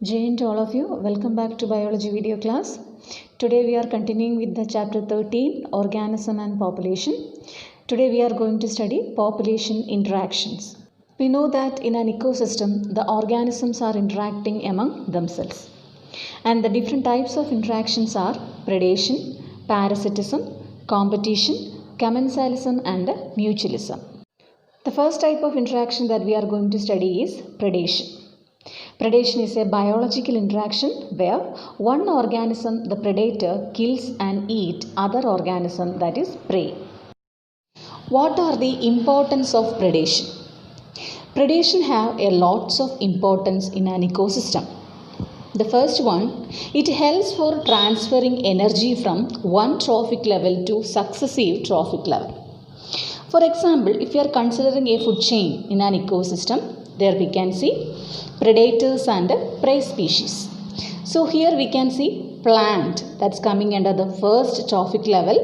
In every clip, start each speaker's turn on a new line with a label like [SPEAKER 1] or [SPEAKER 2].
[SPEAKER 1] Jai Hind to all of you. Welcome back to biology video class. Today we are continuing with the chapter 13, organism and population. Today we are going to study population interactions. We know that in an ecosystem the organisms are interacting among themselves, and the different types of interactions are predation, parasitism, competition, commensalism and mutualism. The first type of interaction that we are going to study is predation. Predation is a biological interaction where one organism, the predator, kills and eats other organism, that is prey. What are the importance of predation? Predation have a lots of importance in an ecosystem. The first one, it helps for transferring energy from one trophic level to successive trophic level. For example, if you are considering a food chain in an ecosystem, there we can see predators and prey species. So here we can see plant, that's coming under the first trophic level,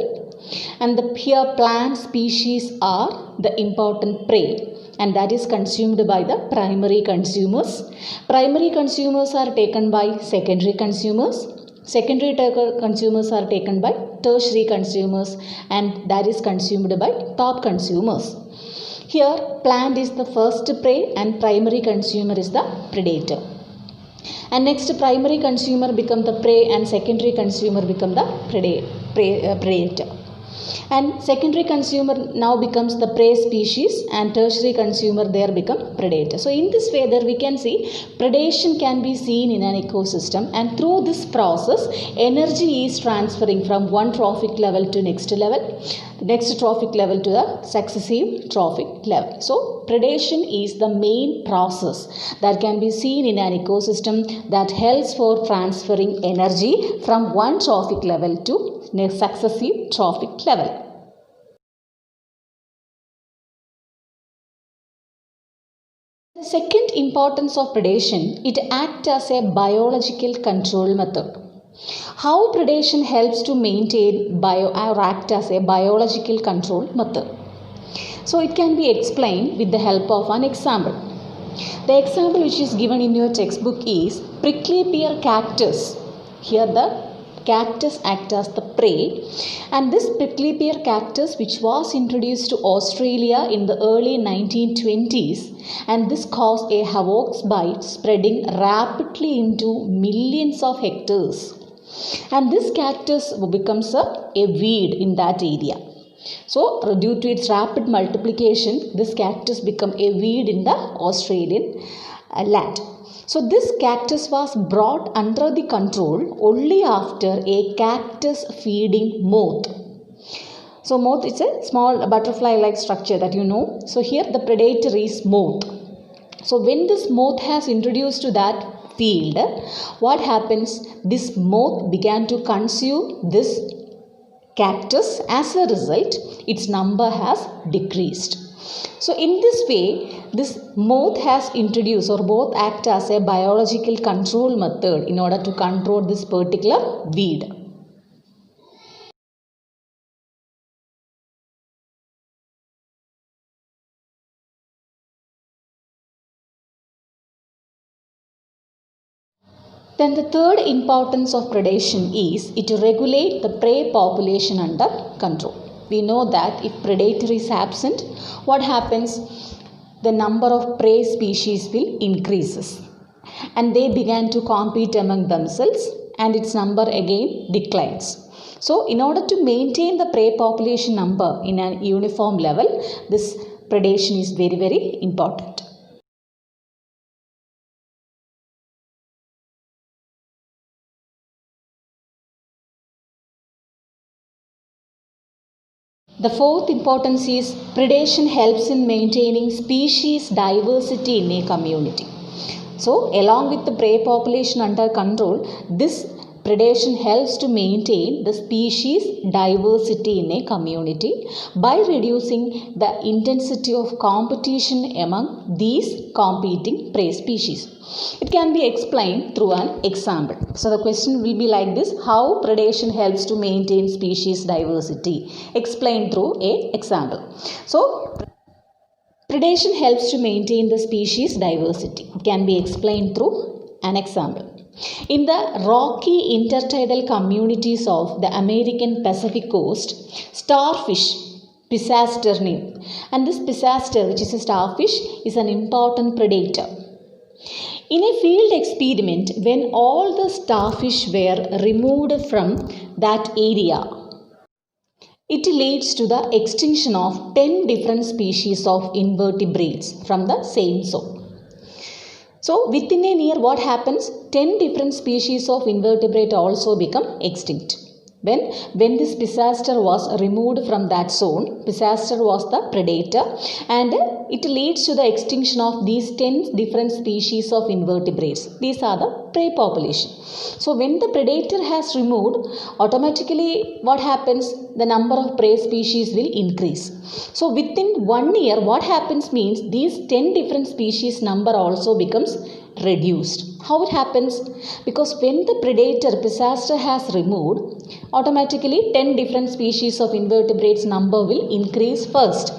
[SPEAKER 1] and here plant species are the important prey, and that is consumed by the primary consumers. Primary consumers are taken by secondary consumers. Secondary consumers are taken by tertiary consumers, and that is consumed by top consumers. Here plant is the first prey and primary consumer is the predator. And next primary consumer become the prey and secondary consumer become the predator. And secondary consumer now becomes the prey species and tertiary consumer there become predator. So in this way there we can see predation can be seen in an ecosystem, and through this process energy is transferring from one trophic level to next level, next trophic level to the successive trophic level. So predation is the main process that can be seen in an ecosystem that helps for transferring energy from one trophic level to next successive trophic level. The second importance of predation, it acts as a biological control method. How predation helps to maintain or act as a biological control method? So it can be explained with the help of an example. The example which is given in your textbook is prickly pear cactus. Here the cactus acts as the prey, and this prickly pear cactus which was introduced to Australia in the early 1920s, and this caused a havoc bite spreading rapidly into millions of hectares, and this cactus becomes a weed in that area. So due to its rapid multiplication, this cactus became a weed in the Australian land. So this cactus was brought under the control only after a cactus feeding moth. So moth is a small butterfly like structure that you know. So here the predator is moth. So when this moth has introduced to that field, what happens? This moth began to consume this cactus. As a result, its number has decreased. So in this way, this moth has introduced or both act as a biological control method in order to control this particular weed. Then the third importance of predation is it regulates the prey population under control. We know that if predator is absent, what happens? The number of prey species will increases, and they began to compete among themselves, and its number again declines. So in order to maintain the prey population number in a uniform level, this predation is very, very important. The fourth importance is predation helps in maintaining species diversity in a community. So along with the prey population under control, this predation helps to maintain the species diversity in a community by reducing the intensity of competition among these competing prey species. It can be explained through an example. So the question will be like this: how predation helps to maintain species diversity? Explained through an example. So predation helps to maintain the species diversity. It can be explained through an example. In the rocky intertidal communities of the American Pacific coast, starfish, Pisaster name, and this Pisaster, which is a starfish, is an important predator. In a field experiment, when all the starfish were removed from that area, it leads to the extinction of 10 different species of invertebrates from the same zone. So within a year, what happens? 10 different species of invertebrate also become extinct. When this Pisaster was removed from that zone, Pisaster was the predator, and it leads to the extinction of these 10 different species of invertebrates. These are the prey population. So when the predator has removed, automatically what happens? The number of prey species will increase. So within 1 year, what happens means these 10 different species number also becomes reduced. How it happens? Because when the predator Pisaster has removed, automatically 10 different species of invertebrates number will increase first.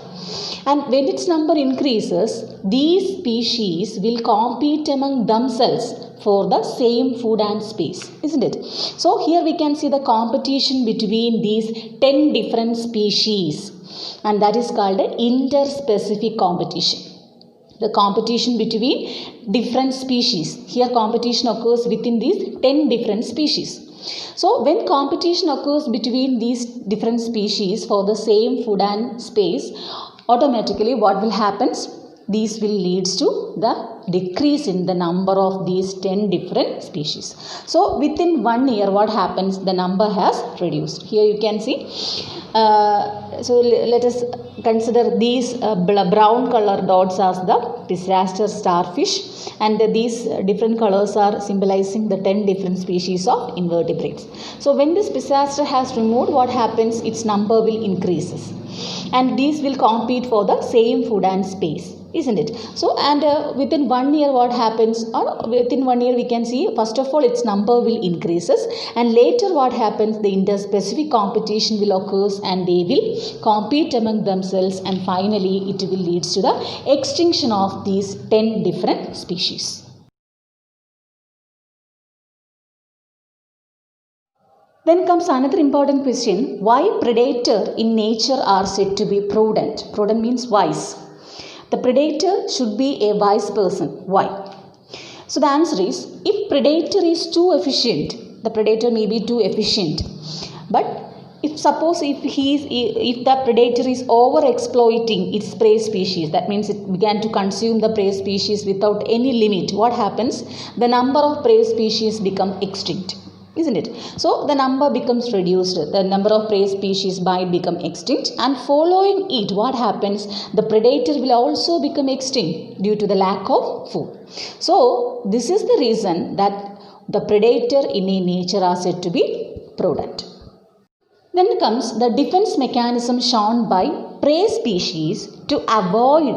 [SPEAKER 1] And when its number increases, these species will compete among themselves for the same food and space, isn't it? So here we can see the competition between these 10 different species, and that is called interspecific competition. The competition between different species. Here competition occurs within these 10 different species. So when competition occurs between these different species for the same food and space, automatically what will happen? These will lead to the decrease in the number of these 10 different species. So within 1 year, what happens? The number has reduced. Here you can see. So let us consider these brown color dots as the Pisaster starfish, and these different colors are symbolizing the 10 different species of invertebrates. So when this Pisaster has removed, what happens? Its number will increases, and these will compete for the same food and space, isn't it? So and within 1 year, what happens? Within 1 year we can see, first of all, its number will increases, and later what happens? The interspecific competition will occur, and they will compete among themselves, and finally it will lead to the extinction of these 10 different species. Then comes another important question: why predator in nature are said to be prudent? Prudent means wise. The predator should be a wise person. Why? So the answer is, if predator is too efficient, the predator may be too efficient. But if the predator is over exploiting its prey species, that means it began to consume the prey species without any limit, what happens? The number of prey species become extinct, isn't it? So the number becomes reduced, the number of prey species might become extinct, and following it, what happens? The predator will also become extinct due to the lack of food. So this is the reason that the predator in a nature are said to be prudent. Then comes the defense mechanism shown by prey species to avoid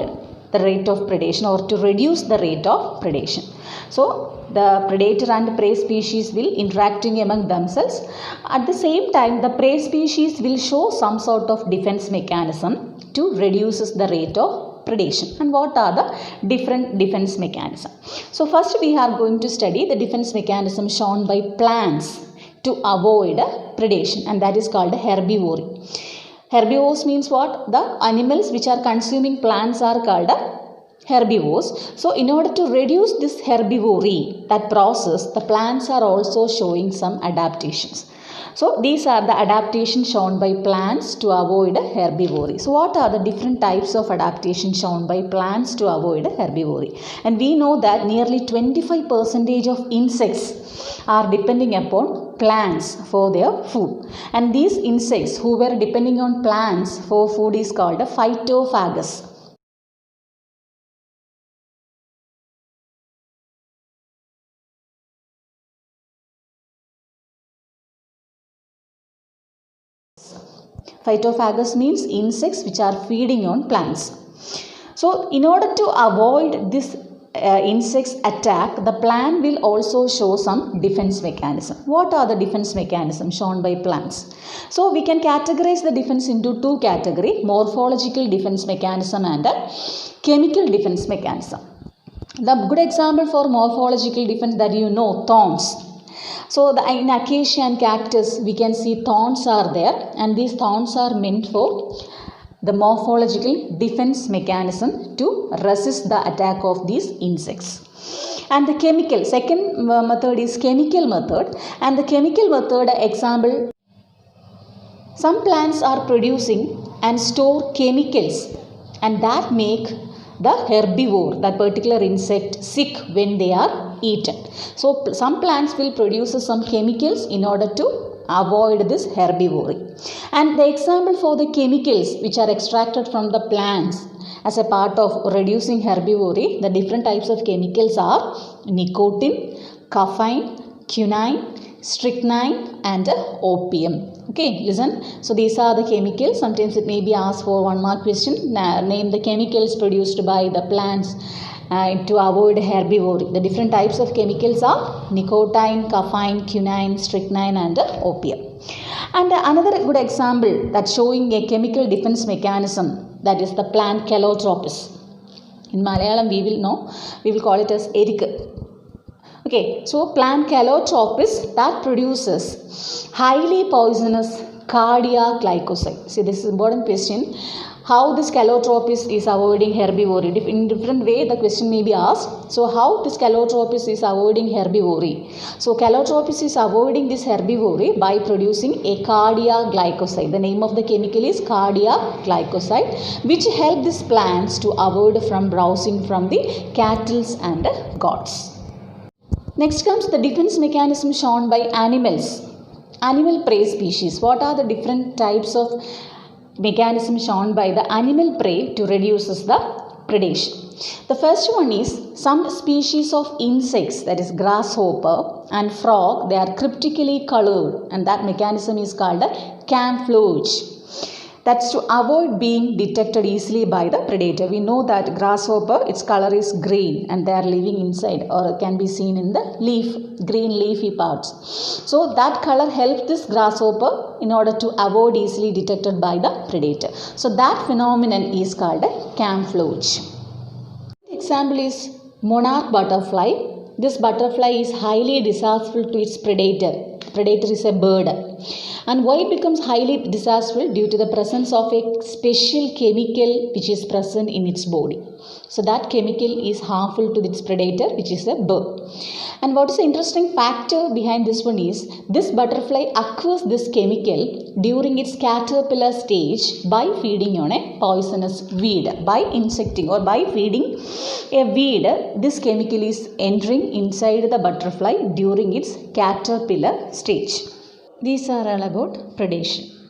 [SPEAKER 1] the rate of predation, or to reduce the rate of predation. So the predator and prey species will interacting among themselves. At the same time, the prey species will show some sort of defense mechanism to reduce the rate of predation. And what are the different defense mechanisms? So first we are going to study the defense mechanism shown by plants to avoid predation, and that is called herbivory. Herbivores means what? The animals which are consuming plants are called herbivores. So in order to reduce this herbivory, that process, the plants are also showing some adaptations. So these are the adaptations shown by plants to avoid herbivory. So what are the different types of adaptations shown by plants to avoid herbivory? And we know that nearly 25% of insects are depending upon plants for their food. And these insects who were depending on plants for food is called a phytophagus. Phytophagus means insects which are feeding on plants. So in order to avoid this insects attack, the plant will also show some defense mechanism. What are the defense mechanisms shown by plants? So we can categorize the defense into two categories: morphological defense mechanism and a chemical defense mechanism. The good example for morphological difference that you know, thorns. So in acacia and cactus we can see thorns are there, and these thorns are meant for the morphological defense mechanism to resist the attack of these insects. And the chemical, second method is chemical method, and the chemical method example, some plants are producing and store chemicals, and that make the herbivore, that particular insect, sick when they are eaten. So some plants will produce some chemicals in order to avoid this herbivory. And the example for the chemicals which are extracted from the plants as a part of reducing herbivory, the different types of chemicals are nicotine, caffeine, quinine, strychnine and opium. Okay, listen. So these are the chemicals. Sometimes it may be asked for 1 mark question. Name the chemicals produced by the plants to avoid herbivory. The different types of chemicals are nicotine, caffeine, quinine, strychnine and opium. And another good example that's showing a chemical defense mechanism, that is the plant Calotropis. In Malayalam we will call it as Erika. Okay, so plant Calotropis that produces highly poisonous cardiac glycoside. See, this is an important question. How this Calotropis is avoiding herbivory? In different way the question may be asked. So how this Calotropis is avoiding herbivory? So Calotropis is avoiding this herbivory by producing a cardiac glycoside. The name of the chemical is cardiac glycoside, which help these plants to avoid from browsing from the cattle and goats. Next comes the defense mechanism shown by animals. Animal prey species. What are the different types of mechanisms shown by the animal prey to reduce the predation? The first one is some species of insects, that is grasshopper and frog, they are cryptically colored, and that mechanism is called camouflage. That's to avoid being detected easily by the predator. We know that grasshopper, its color is green and they are living inside, or can be seen in the green leafy parts. So that color helps this grasshopper in order to avoid easily detected by the predator. So that phenomenon is called camouflage. Example is monarch butterfly. This butterfly is highly disastrous to its predator. Predator is a bird. And why it becomes highly disastrous? Due to the presence of a special chemical which is present in its body. So that chemical is harmful to its predator, which is a bird. And what is the interesting factor behind this one is, this butterfly acquires this chemical during its caterpillar stage by feeding on a poisonous weed. By insecting or by feeding a weed, this chemical is entering inside the butterfly during its caterpillar stage. These are all about predation.